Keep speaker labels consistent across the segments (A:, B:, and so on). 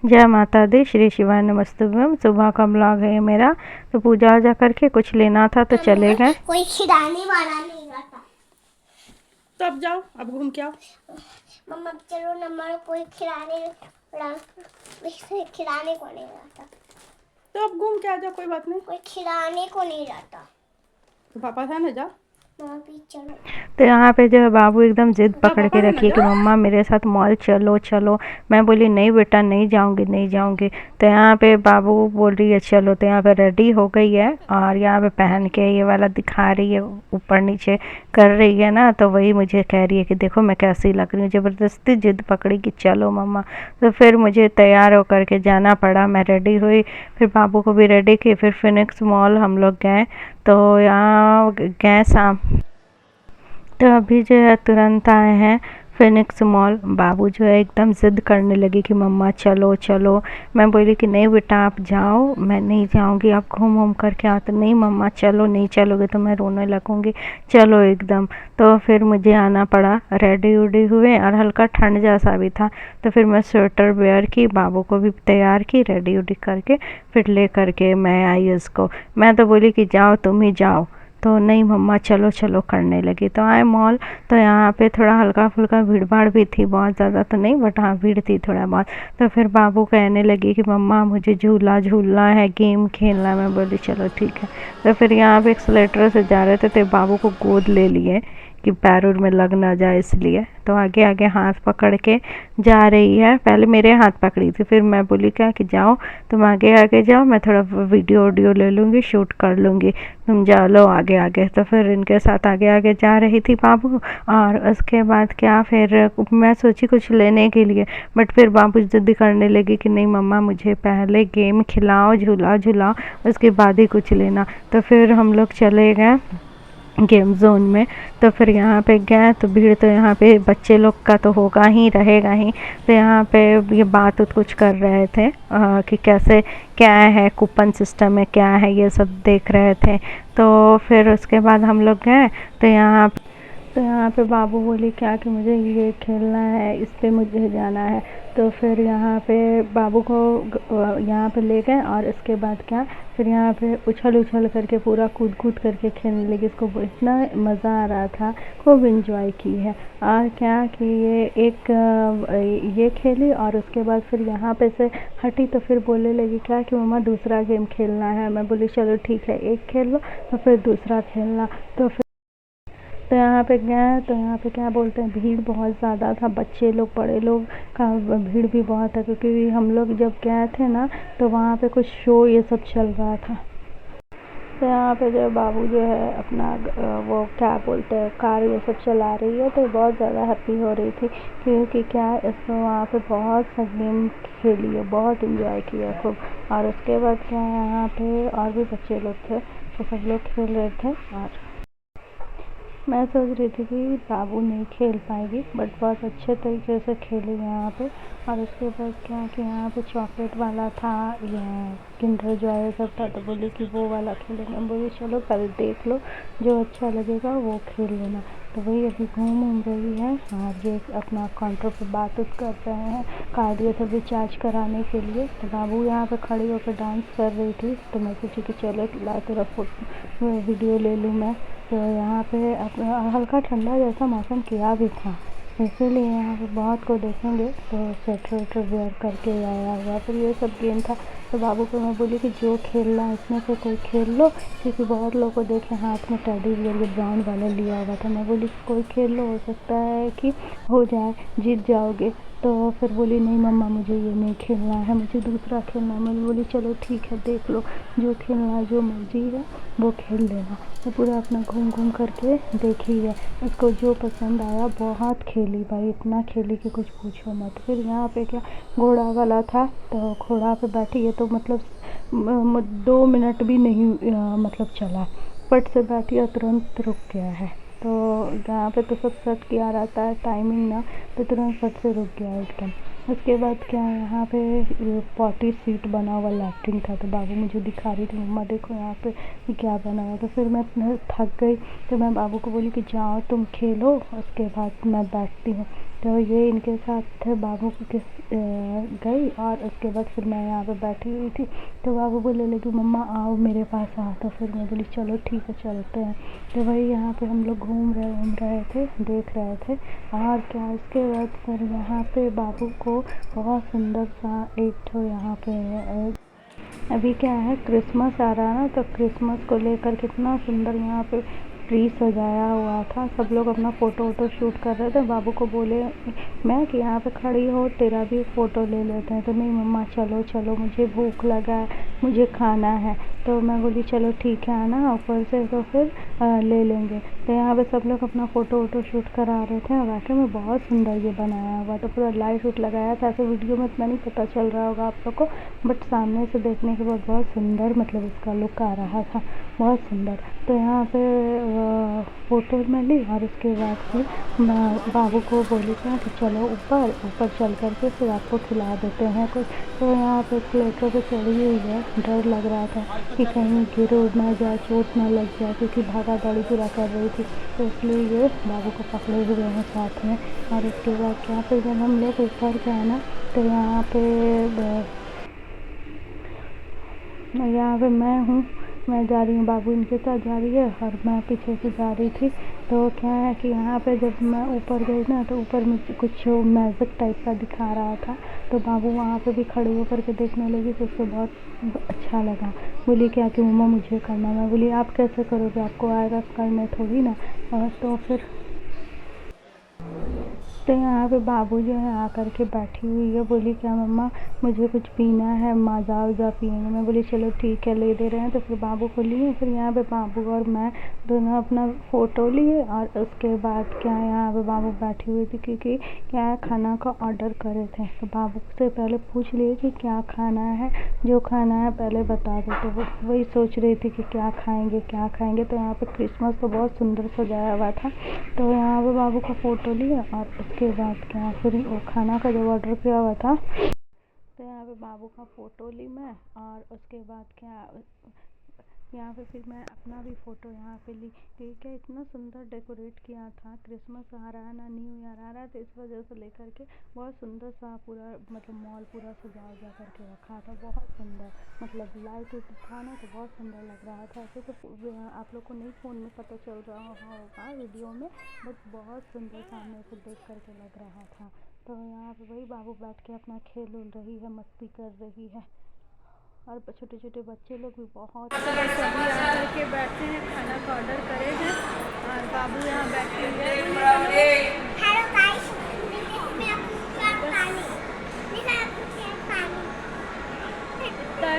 A: जय माता दी। श्री शिवाय नमस्तुभ्यम। सुबह का ब्लॉग है मेरा। तो पूजा वूजा करके कुछ लेना था तो चले गए।
B: कोई खिलाने वाला नहीं आता।
A: तो अब जाओ, अब घूम के आओ।
B: मम्मा चलो ना, हमारा कोई खिलाने को नहीं आता।
A: तो अब घूम के आ जाओ, कोई बात नहीं।
B: कोई खिलाने को नहीं आता।
A: तो पापा था ना, जा।
B: मम्मा भी चलो।
A: तो यहाँ पे जो है बाबू एकदम जिद
B: क्या
A: पकड़
B: पापा
A: के
B: है ना,
A: रखी है कि
B: जा।
A: मम्मा मेरे साथ मॉल चलो चलो। मैं बोली नहीं बेटा, नहीं जाऊंगी नहीं जाऊंगी। तो यहाँ पे बाबू बोल रही है चलो। तो यहाँ पे रेडी हो गई है और यहाँ पे पहन के ये वाला दिखा रही है, ऊपर नीचे कर रही है ना। तो वही मुझे कह रही है कि देखो मैं कैसी लग रही हूँ। ज़बरदस्ती जिद पकड़ी कि चलो मम्मा। तो फिर मुझे तैयार होकर के जाना पड़ा। मैं रेडी हुई, फिर बाबू को भी रेडी की, फिर फिनिक्स मॉल हम लोग गए। तो यहाँ गए शाम। तो अभी जो है तुरंत आए हैं फिनिक्स मॉल। बाबू जो है एकदम ज़िद करने लगी कि मम्मा चलो चलो। मैं बोली कि नहीं बेटा आप जाओ, मैं नहीं जाऊंगी, आप घूम घूम करके आओ। तो नहीं मम्मा चलो, नहीं चलोगे तो मैं रोने लगूंगी, चलो एकदम। तो फिर मुझे आना पड़ा। रेडी उडी हुए और हल्का ठंड जैसा भी था। तो फिर मैं स्वेटर वेयर की, बाबू को भी तैयार की, रेडी उडी करके फिर ले करके मैं आई उसको। मैं तो बोली कि जाओ तुम ही जाओ। तो नहीं मम्मा चलो चलो करने लगी। तो आए मॉल। तो यहाँ पे थोड़ा हल्का फुल्का भीड़ भाड़ भी थी, बहुत ज़्यादा तो नहीं बट हाँ भीड़ थी थोड़ा बहुत। तो फिर बाबू कहने लगी कि मम्मा मुझे झूला झूलना है, गेम खेलना है। मैं बोली चलो ठीक है। तो फिर यहाँ पे एक्सलेटर से जा रहे थे तो बाबू को गोद ले लिए कि पैर उर में लग ना जाए इसलिए। तो आगे आगे हाथ पकड़ के जा रही है। पहले मेरे हाथ पकड़ी थी, फिर मैं बोली क्या कि जाओ तुम आगे आगे जाओ, मैं थोड़ा वीडियो वीडियो ले लूँगी, शूट कर लूँगी, तुम जा लो आगे आगे। तो फिर इनके साथ आगे आगे जा रही थी बाबू। और उसके बाद क्या, फिर मैं सोची कुछ लेने के लिए, बट फिर बाबू जिद करने लगी कि नहीं मम्मा मुझे पहले गेम खिलाओ, झूला झूलाओ, उसके बाद ही कुछ लेना। तो फिर हम लोग चले गए गेम जोन में। तो फिर यहाँ पे गए तो भीड़ तो यहाँ पे बच्चे लोग का तो होगा ही, रहेगा ही। तो यहाँ पे ये बात कुछ कर रहे थे कि कैसे क्या है, कूपन सिस्टम है क्या है, ये सब देख रहे थे। तो फिर उसके बाद हम लोग गए। तो यहाँ पे बाबू बोली क्या कि मुझे ये खेलना है, इस पे मुझे जाना है। तो फिर यहाँ पे बाबू को यहाँ पे ले गए और इसके बाद क्या, फिर यहाँ पे उछल उछल करके पूरा कूद कूद करके खेलने लगी। इसको इतना मज़ा आ रहा था, खूब इंजॉय की है। और क्या कि ये खेली और उसके बाद फिर यहाँ पे से हटी। तो फिर बोलने लगी क्या कि मम्मा दूसरा गेम खेलना है। मैं बोली चलो ठीक है, एक खेल लो तो फिर दूसरा खेलना। तो यहाँ पे गए तो यहाँ पे क्या बोलते हैं, भीड़ बहुत ज़्यादा था, बच्चे लोग बड़े लोग का भीड़ भी बहुत है। क्योंकि हम लोग जब गए थे ना तो वहाँ पे कुछ शो ये सब चल रहा था। तो यहाँ पे जो बाबू जो है अपना वो क्या बोलते हैं कार ये सब चला रही है। तो बहुत ज़्यादा हैप्पी हो रही थी क्योंकि क्या इसमें वहाँ पे बहुत सा गेम खेली है, बहुत इंजॉय किया खूब। और उसके बाद क्या यहाँ पे और भी बच्चे लोग थे तो सब लोग खेल रहे थे। और मैं सोच रही थी कि बाबू नहीं खेल पाएगी, बट बहुत अच्छे तरीके से खेली यहाँ पे। और उसके बाद क्या कि यहाँ पे चॉकलेट वाला था, ये किंडर जॉय सब था। तो बोली कि वो वाला खेलेंगे। मैं बोली चलो पहले देख लो, जो अच्छा लगेगा वो खेल लेना। तो वही अभी घूम रही है और ये अपना काउंटर पे बात कर रहे हैं कार्ड ये सब रिचार्ज कराने के लिए। तो बाबू यहाँ पे खड़ी होकर डांस कर रही थी। तो मैं सोची कि चलो ला तेरा फोटो वीडियो ले लूँ मैं। तो यहाँ पे हल्का ठंडा जैसा मौसम किया भी था, इसीलिए यहाँ पे बहुत को देखेंगे तो स्वेटर वेटर वेयर करके आया हुआ। फिर ये सब गेम था। तो बाबू को मैं बोली कि जो खेलना है इसमें से कोई खेल लो, क्योंकि बहुत लोगों को देखे हाथ में टेडी बियर ये ब्राउन वाला लिया हुआ था। मैं बोली कोई खेल लो, हो सकता है कि हो जाए, जीत जाओगे। तो फिर बोली नहीं मम्मा मुझे ये नहीं खेलना है, मुझे दूसरा खेलना है। मैं बोली चलो ठीक है, देख लो जो खेलना है, जो मर्जी है वो खेल लेना। तो पूरा अपना घूम घूम करके देखी है, उसको जो पसंद आया बहुत खेली भाई, इतना खेली कि कुछ पूछो मत। फिर यहाँ पे क्या घोड़ा वाला था, तो घोड़ा पे बैठी है तो मतलब 2 मिनट भी नहीं मतलब चला, फट से बैठी और तुरंत रुक गया है। तो यहाँ पे तो सब सेट किया रहता है टाइमिंग ना, तो तुरंत फट से रुक गया एकदम। उसके बाद क्या यहाँ पे पॉटी सीट बना हुआ लैट्रिन था। तो बाबू मुझे दिखा रही थी मम्मा देखो यहाँ पे क्या बना हुआ। तो फिर मैं थक गई तो मैं बाबू को बोली कि जाओ तुम खेलो, उसके बाद मैं बैठती हूँ। तो ये इनके साथ बाबू को गई और उसके बाद फिर मैं यहाँ पे बैठी हुई थी। तो बाबू बोलने लगी मम्मा आओ मेरे पास आओ। तो फिर मैं बोली चलो ठीक है चलते हैं। तो वही यहाँ पे हम लोग घूम रहे थे, देख रहे थे। और क्या उसके बाद फिर यहाँ पे बाबू को बहुत सुंदर सा एक ठो यहाँ पे अभी क्या है क्रिसमस आ रहा है ना, तो क्रिसमस को लेकर कितना सुंदर यहाँ पे ट्री सजाया हुआ था। सब लोग अपना फ़ोटो वोटो शूट कर रहे थे। बाबू को बोले मैं कि यहाँ पे खड़ी हो तेरा भी फ़ोटो ले लेते हैं। तो नहीं मम्मा चलो चलो मुझे भूख लगा है, मुझे खाना है। तो मैं बोली चलो ठीक है आना ऊपर से, तो फिर ले लेंगे। तो यहाँ पे सब लोग अपना फ़ोटो वोटो शूट करा रहे थे। और वाकई में बहुत सुंदर ये बनाया हुआ, तो पूरा लाइट वूट लगाया था। ऐसे वीडियो में इतना नहीं पता चल रहा होगा आप लोग को, बट सामने से देखने के बाद बहुत सुंदर मतलब इसका लुक आ रहा था, बहुत सुंदर। तो यहाँ पे फ़ोटो में ली और उसके बाद फिर बाबू को बोली था कि चलो ऊपर चल कर के फिर आपको खिला देते हैं कुछ। तो यहाँ पे प्लेटों पे चढ़ी हुई है, डर लग रहा था कि कहीं गिर उड़ ना जाए, चोट ना लग जाए, क्योंकि भागा दौड़ी पूरा कर रही थी। तो इसलिए ये बाबू को पकड़े हुए हैं साथ में। और उसके बाद क्या फिर जब हम लोग ऊपर गए ना, तो यहाँ पे मैं जा रही हूँ, बाबू इनके साथ जा रही है और मैं पीछे से जा रही थी। तो क्या है कि यहाँ पे जब मैं ऊपर गई ना, तो ऊपर में कुछ मैजिक टाइप का दिखा रहा था। तो बाबू वहाँ पे भी खड़े होकर के देखने लगी, तो उसको बहुत अच्छा लगा। बोली क्या कि मम्मा मुझे करना। मैं बोली आप कैसे करोगे, आपको आएगा करने थोड़ी ना। और तो फिर तो यहाँ पे बाबू जो है आकर के बैठी हुई है। बोली क्या मम्मा मुझे कुछ पीना है, माज़ा उज़ा पियेंगे। मैं बोली चलो ठीक है ले दे रहे हैं। तो फिर बाबू को लिए, फिर यहाँ पे बाबू और मैं दोनों अपना फ़ोटो लिए। और उसके बाद क्या यहाँ पे बाबू बैठी हुई थी, क्योंकि क्या है खाना का ऑर्डर करे थे। तो बाबू से पहले पूछ लिए कि क्या खाना है, जो खाना है पहले बता दो। तो वो वही सोच रही थी कि क्या खाएँगे क्या खाएँगे। तो यहाँ पर क्रिसमस को बहुत सुंदर सजाया हुआ था। तो यहाँ पे बाबू का फ़ोटो लिया और उसके बाद क्या फिर वो खाना का जो ऑर्डर किया हुआ था, तो यहाँ पे बाबू का फ़ोटो ली मैं। और उसके बाद क्या यहाँ पे फिर मैं अपना भी फ़ोटो यहाँ पे ली, क्योंकि क्या इतना सुंदर डेकोरेट किया था। क्रिसमस आ रहा है ना, न्यू ईयर आ रहा है, तो इस वजह से लेकर के बहुत सुंदर सा पूरा मतलब मॉल पूरा सजा उजा करके रखा था। बहुत सुंदर मतलब लाइट उट था ना, तो बहुत सुंदर लग रहा था। ऐसे तो आप लोग को नहीं फ़ोन में पता चल रहा होगा वीडियो में, बट बहुत सुंदर सामने से देख करके लग रहा था। तो यहाँ पे वही बाबू बैठ के अपना खेल उल रही है, मस्ती कर रही है। और छोटे छोटे बच्चे लोग भी बहुत सभी आकर के बैठे हैं, खाना का ऑर्डर करे हैं। और बाबू यहाँ बैठे हुए हैं।
B: हेलो गाइस, मैं आपको क्या पानी मैं आपको क्या पानी
A: इतना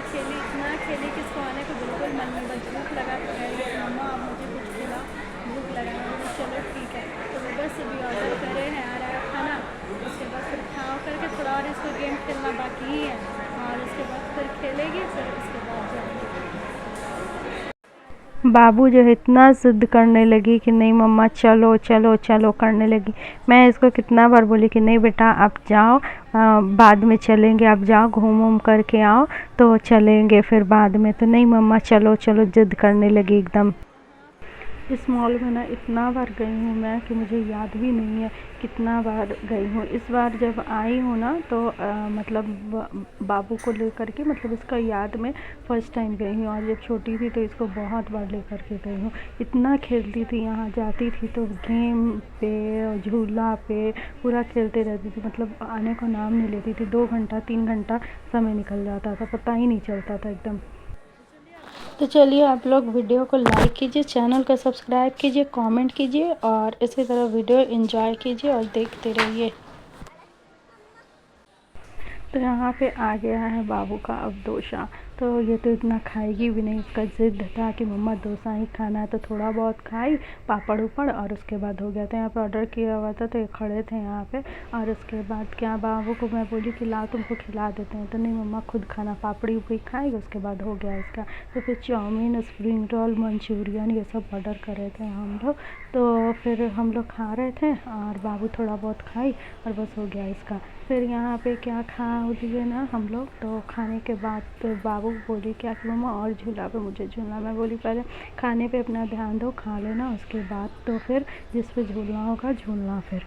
A: खेली कि इसको आने को बिल्कुल मन में बस भूख लगा तो कह रही मम्मा आप मुझे कुछ खिलाओ, भूख लगा। मैं चलो ठीक है। तो वो बस अभी ऑर्डर करे हैं, आ रहा है खाना। उसके बाद फिर खा करके थोड़ा और इसको गेम खेलना बाकी ही है, और उसके बाद फिर खेलेगी, फिर उसके बाद जाएंगे। बाबू जो है इतना ज़िद करने लगी कि नहीं मम्मा चलो चलो चलो करने लगी। मैं इसको कितना बार बोली कि नहीं बेटा आप जाओ, बाद में चलेंगे, आप जाओ घूम वूम करके आओ तो चलेंगे फिर बाद में। तो नहीं मम्मा चलो चलो ज़िद करने लगी एकदम। इस मॉल में ना इतना बार गई हूँ मैं कि मुझे याद भी नहीं है कितना बार गई हूँ। इस बार जब आई हूँ ना, तो मतलब बाबू को लेकर के मतलब इसका याद में फ़र्स्ट टाइम गई हूँ। और जब छोटी थी तो इसको बहुत बार लेकर के गई हूँ। इतना खेलती थी, यहाँ जाती थी तो गेम पे झूला पे पूरा खेलते रहती थी। मतलब आने का नाम नहीं लेती थी। 2 घंटा 3 घंटा समय निकल जाता था, पता ही नहीं चलता था एकदम। तो चलिए आप लोग वीडियो को लाइक कीजिए, चैनल को सब्सक्राइब कीजिए, कमेंट कीजिए और इसी तरह वीडियो एंजॉय कीजिए और देखते रहिए। तो यहाँ पे आ गया है बाबू का अब डोसा। तो ये तो इतना खाएगी भी नहीं, इसका ज़िद था कि मम्मा डोसा ही खाना है। तो थोड़ा बहुत खाई पापड़ उपड़ और उसके बाद हो गया। तो यहाँ पे ऑर्डर किया हुआ था, तो ये खड़े थे यहाँ पे। और उसके बाद क्या बाबू को मैं बोली कि लाओ तुमको खिला देते हैं। तो नहीं मम्मा खुद खाना, पापड़ी उपड़ी खाएगी, उसके बाद हो गया इसका। तो फिर चाउमीन, स्प्रिंग रोल, मंचूरियन ये सब ऑर्डर कर रहे थे हम लोग। तो फिर हम लोग खा रहे थे और बाबू थोड़ा बहुत खाई और बस हो गया इसका। फिर यहाँ पे क्या खा लिए ना हम लोग। तो खाने के बाद तो बाबू बोली क्या कि मम्मा और झूला पे मुझे झूलना। मैं बोली पहले खाने पे अपना ध्यान दो, खा लेना, उसके बाद तो फिर जिस पे झूलना होगा झूलना फिर।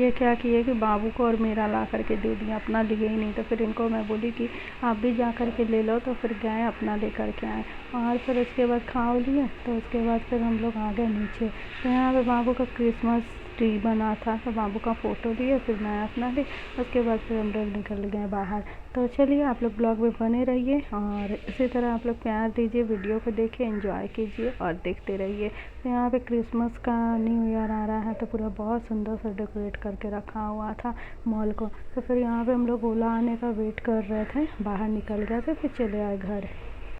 A: ये क्या किए कि बाबू को और मेरा ला करके दे दिया, अपना लिए ही नहीं। तो फिर इनको मैं बोली कि आप भी जा कर के ले लो, तो फिर गए अपना ले कर के आए। और फिर उसके बाद खा लिए, तो उसके बाद फिर हम लोग आ गए नीचे। तो यहाँ पे बाबू का क्रिसमस ट्री बना था, तो बाबू का फ़ोटो लिए, फिर मैं अपना ली। उसके बाद फिर हम लोग निकल गए बाहर। तो चलिए आप लोग ब्लॉग में बने रहिए और इसी तरह आप लोग प्यार दीजिए, वीडियो को देखिए, एंजॉय कीजिए और देखते रहिए। तो यहाँ पे क्रिसमस का न्यू ईयर आ रहा है, तो पूरा बहुत सुंदर सा डेकोरेट करके रखा हुआ था मॉल को। तो फिर यहाँ पे हम लोग ओला आने का वेट कर रहे थे, बाहर निकल गए थे, फिर चले आए घर।